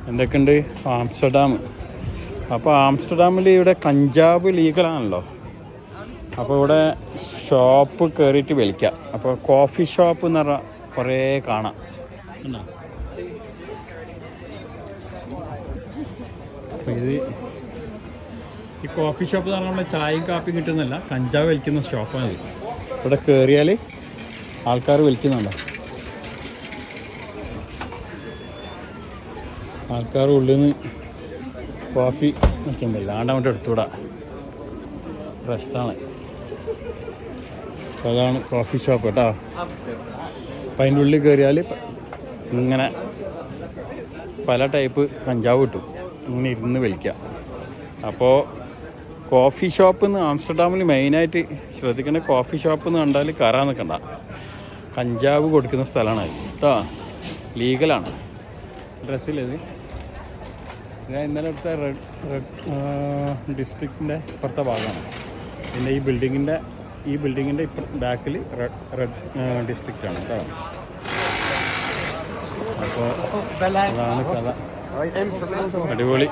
എന്തൊക്കെയുണ്ട് ആംസ്റ്റർഡാം. അപ്പോൾ ആംസ്റ്റർഡാമിൽ ഇവിടെ കഞ്ചാവ് ലീഗലാണല്ലോ. അപ്പോൾ ഇവിടെ ഷോപ്പ് കയറിയിട്ട് വലിക്കാം. അപ്പോൾ കോഫി ഷോപ്പ് എന്ന് പറഞ്ഞാൽ കുറേ കാണാം. അപ്പോൾ ഈ കോഫി ഷോപ്പ് എന്ന് പറഞ്ഞാൽ നമ്മൾ ചായയും കാപ്പിയും കിട്ടുന്നതല്ല, കഞ്ചാവ് വലിക്കുന്ന ഷോപ്പാണ്. ഇവിടെ കയറിയാൽ ആൾക്കാർ വലിക്കുന്നുണ്ടോ? ആൾക്കാർ ഉള്ളിൽ നിന്ന് കോഫി നിൽക്കുന്നില്ല, അങ്ങോട്ട് എടുത്തുകൂടാ, പ്രശ്നമാണ്. അപ്പോൾ അതാണ് കോഫി ഷോപ്പ് കേട്ടോ. അപ്പം അതിൻ്റെ ഉള്ളിൽ കയറിയാൽ ഇങ്ങനെ പല ടൈപ്പ് കഞ്ചാവ് കിട്ടും, ഇങ്ങനെ ഇരുന്ന് വലിക്കാം. അപ്പോൾ കോഫി ഷോപ്പ് എന്ന് ആംസ്റ്റർഡാമിൽ മെയിനായിട്ട് ശ്രദ്ധിക്കേണ്ട, കോഫി ഷോപ്പ് എന്ന് കണ്ടാൽ കയറാൻ നിൽക്കണ്ട, കഞ്ചാവ് കൊടുക്കുന്ന സ്ഥലമാണ് കേട്ടോ, ലീഗലാണ്. ഡ്രസ്സിലത് ഞാൻ ഇന്നലെ എടുത്ത റെഡ് ഡിസ്ട്രിക്റ്റിൻ്റെ ഇപ്പുറത്തെ ഭാഗമാണ്. പിന്നെ ഈ ബിൽഡിങ്ങിൻ്റെ ബാക്കിൽ റെഡ് ഡിസ്ട്രിക്റ്റാണ് കേട്ടോ. അപ്പോൾ അതാണ് കഥ. അടിപൊളി.